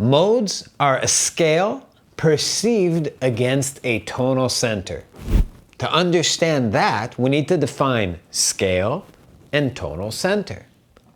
Modes are a scale perceived against a tonal center. To understand that, we need to define scale and tonal center.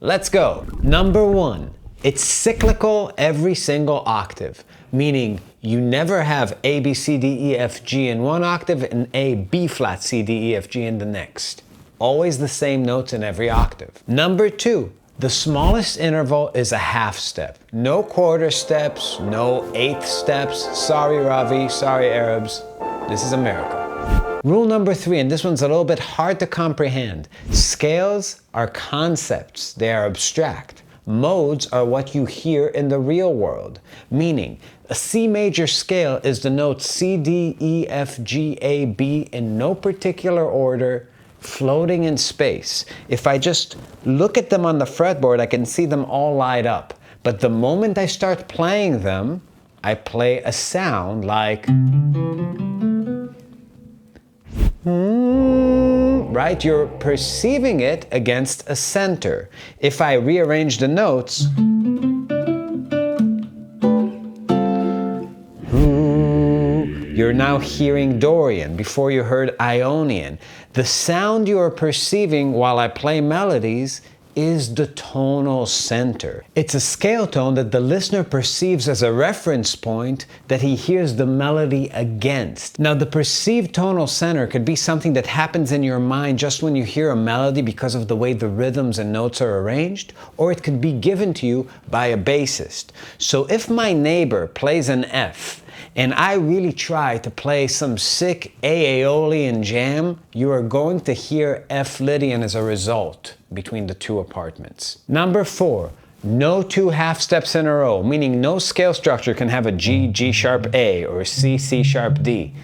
Let's go. Number one, it's cyclical every single octave, meaning you never have A, B, C, D, E, F, G in one octave and A, B flat, C, D, E, F, G in the next. Always the same notes in every octave. Number two, the smallest interval is a half step. No quarter steps, no eighth steps. Sorry Ravi, sorry Arabs, this is America. Rule number three, and this one's a little bit hard to comprehend. Scales are concepts, they are abstract. Modes are what you hear in the real world, meaning a C major scale is the notes C, D, E, F, G, A, B in no particular order, floating in space. If I just look at them on the fretboard, I can see them all light up. But the moment I start playing them, I play a sound like, right? You're perceiving it against a center. If I rearrange the notes, you're now hearing Dorian before you heard Ionian. The sound you are perceiving while I play melodies is the tonal center. It's a scale tone that the listener perceives as a reference point that he hears the melody against. Now, the perceived tonal center could be something that happens in your mind just when you hear a melody because of the way the rhythms and notes are arranged, or it could be given to you by a bassist. So if my neighbor plays an F, and I really try to play some sick Aeolian jam, you are going to hear F Lydian as a result between the two apartments. Number four, no two half steps in a row, meaning no scale structure can have a G, G sharp A, or C, C sharp D.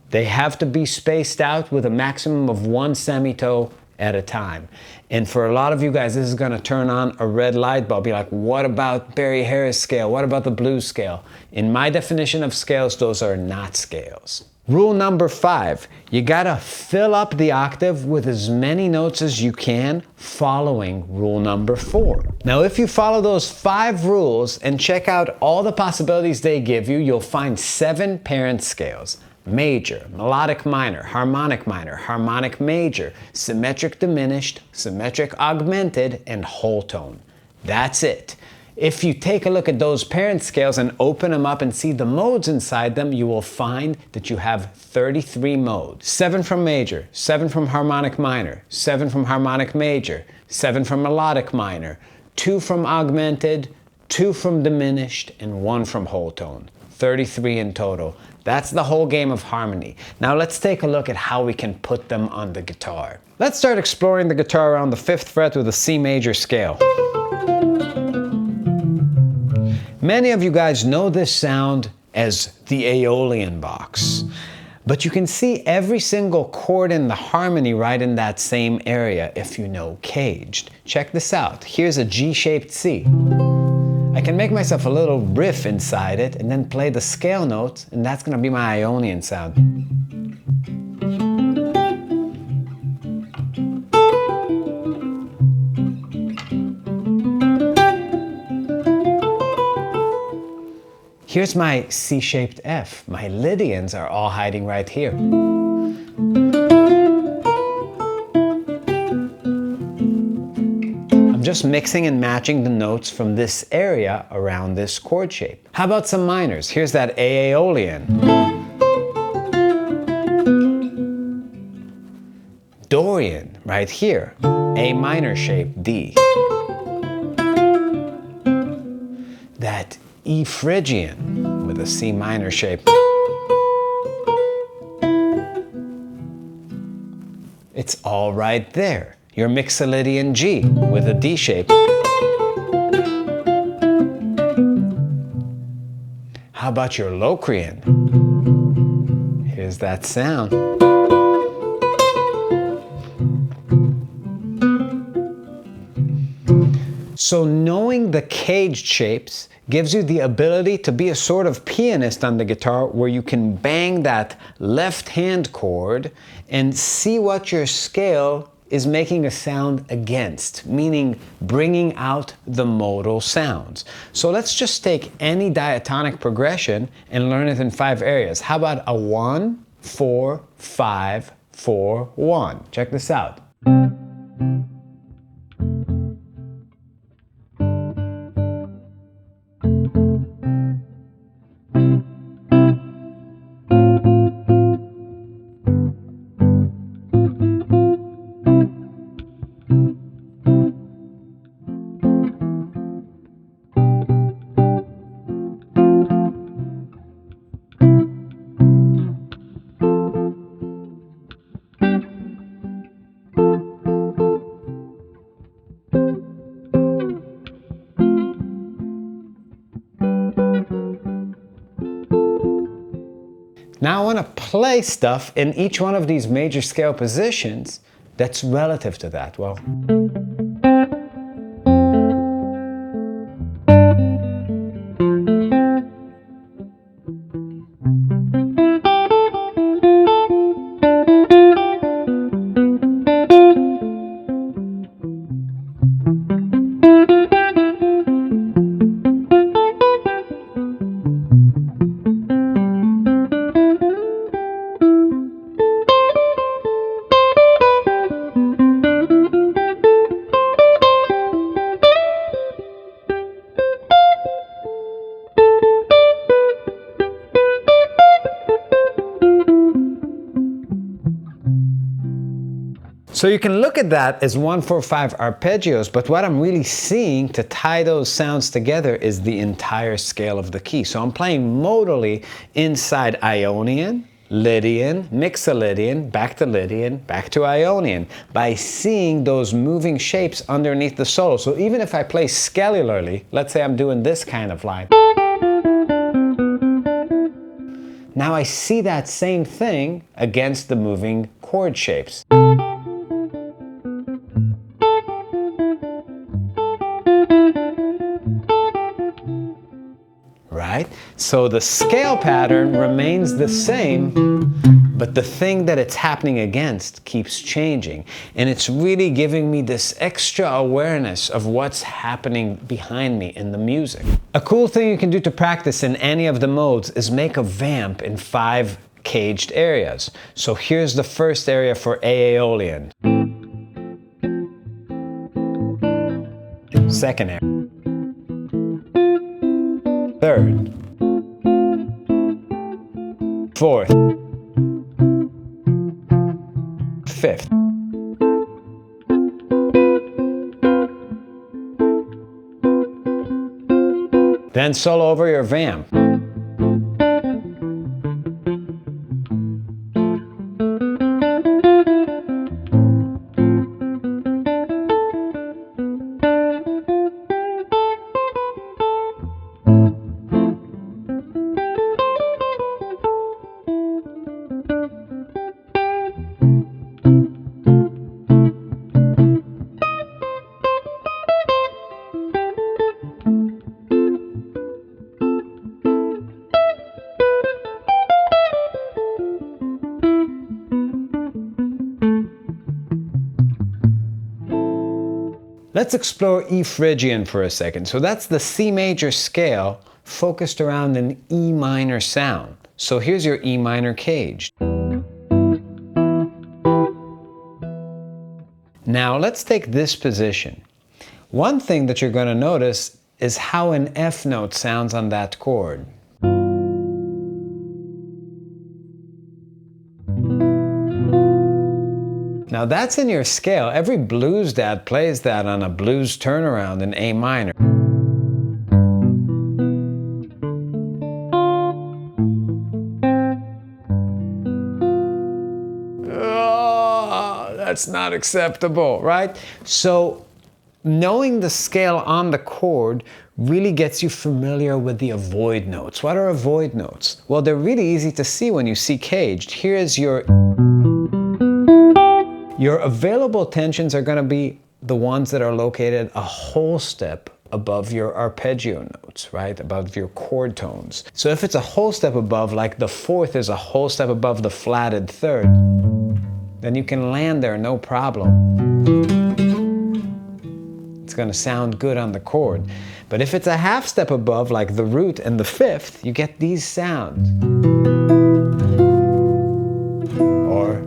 They have to be spaced out with a maximum of one semitone at a time. And for a lot of you guys, this is gonna turn on a red light bulb. Be like, what about Barry Harris scale? What about the blues scale? In my definition of scales, those are not scales. Rule number five, you gotta fill up the octave with as many notes as you can following rule number four. Now, if you follow those 5 rules and check out all the possibilities they give you, you'll find 7 parent scales. Major, melodic minor, harmonic major, symmetric diminished, symmetric augmented, and whole tone. That's it. If you take a look at those parent scales and open them up and see the modes inside them, you will find that you have 33 modes. 7 from major, 7 from harmonic minor, 7 from harmonic major, 7 from melodic minor, 2 from augmented, 2 from diminished, and 1 from whole tone. 33 in total. That's the whole game of harmony. Now let's take a look at how we can put them on the guitar. Let's start exploring the guitar around the 5th fret with a C major scale. Many of you guys know this sound as the Aeolian box, but you can see every single chord in the harmony right in that same area if you know caged. Check this out. Here's a G-shaped C. I can make myself a little riff inside it and then play the scale notes, and that's gonna be my Ionian sound. Here's my C-shaped F. My Lydians are all hiding right here. I'm just mixing and matching the notes from this area around this chord shape. How about some minors? Here's that Aeolian. Dorian, right here. A minor shape, D. That E Phrygian with a C minor shape. It's all right there. Your Mixolydian G with a D shape. How about your Locrian? Here's that sound. So knowing the caged shapes gives you the ability to be a sort of pianist on the guitar where you can bang that left hand chord and see what your scale is making a sound against, meaning bringing out the modal sounds. So let's just take any diatonic progression and learn it in 5 areas. How about a 1, 4, 5, 4, 1? Check this out. Now I want to play stuff in each one of these major scale positions that's relative to that. Well, so you can look at that as 1, 4, 5 arpeggios, but what I'm really seeing to tie those sounds together is the entire scale of the key. So I'm playing modally inside Ionian, Lydian, Mixolydian, back to Lydian, back to Ionian, by seeing those moving shapes underneath the solo. So even if I play scalarly, let's say I'm doing this kind of line, now I see that same thing against the moving chord shapes. Right? So the scale pattern remains the same, but the thing that it's happening against keeps changing. And it's really giving me this extra awareness of what's happening behind me in the music. A cool thing you can do to practice in any of the modes is make a vamp in 5 caged areas. So here's the first area for Aeolian. Second area. Third, fourth, fifth. Then solo over your vamp. Let's explore E Phrygian for a second. So that's the C major scale focused around an E minor sound. So here's your E minor caged. Now let's take this position. One thing that you're going to notice is how an F note sounds on that chord. Now that's in your scale. Every blues dad plays that on a blues turnaround in A minor. Oh, that's not acceptable, right? So knowing the scale on the chord really gets you familiar with the avoid notes. What are avoid notes? Well, they're really easy to see when you see caged. Here's your available tensions are going to be the ones that are located a whole step above your arpeggio notes, right? Above your chord tones. So if it's a whole step above, like the fourth is a whole step above the flatted third, then you can land there no problem. It's gonna sound good on the chord. But if it's a half step above, like the root and the fifth, you get these sounds. Or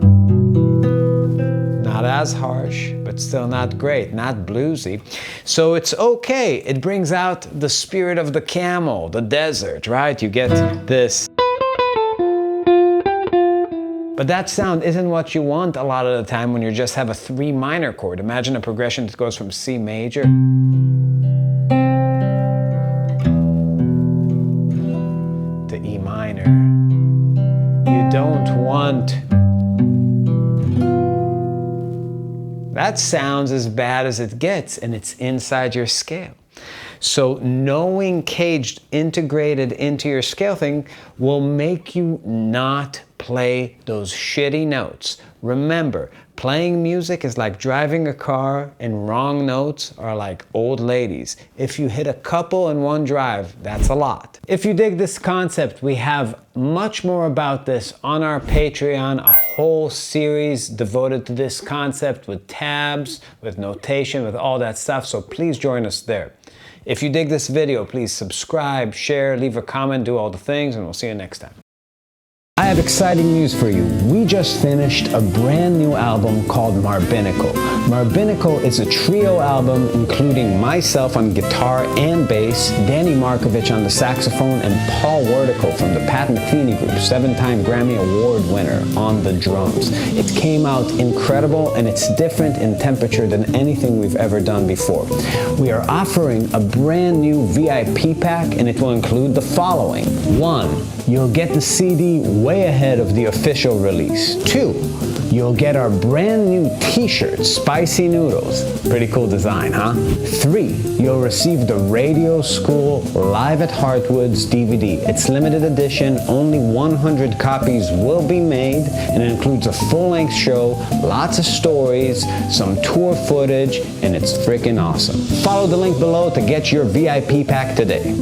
not as harsh, but still not great, not bluesy. So it's okay. It brings out the spirit of the camel, the desert, right? You get this. But that sound isn't what you want a lot of the time when you just have a 3 minor chord. Imagine a progression that goes from C major to E minor. You don't want... That sounds as bad as it gets, and it's inside your scale. So knowing caged integrated into your scale thing will make you not play those shitty notes. Remember, playing music is like driving a car, and wrong notes are like old ladies. If you hit a couple in one drive, that's a lot. If you dig this concept, we have much more about this on our Patreon, a whole series devoted to this concept with tabs, with notation, with all that stuff, so please join us there. If you dig this video, please subscribe, share, leave a comment, do all the things, and we'll see you next time. I have exciting news for you. We just finished a brand new album called Marbinical. Marbinical is a trio album including myself on guitar and bass, Dani Markovic on the saxophone, and Paul Wertical from the Pat Metheny Group, 7-time Grammy Award winner, on the drums. It came out incredible, and it's different in temperature than anything we've ever done before. We are offering a brand new VIP pack, and it will include the following. 1. You'll get the CD way ahead of the official release. 2. You'll get our brand new t-shirt, Spicy Noodles. Pretty cool design, huh? 3. You'll receive the Radio School Live at Heartwood's DVD. It's limited edition, only 100 copies will be made, and it includes a full-length show, lots of stories, some tour footage, and it's freaking awesome. Follow the link below to get your VIP pack today.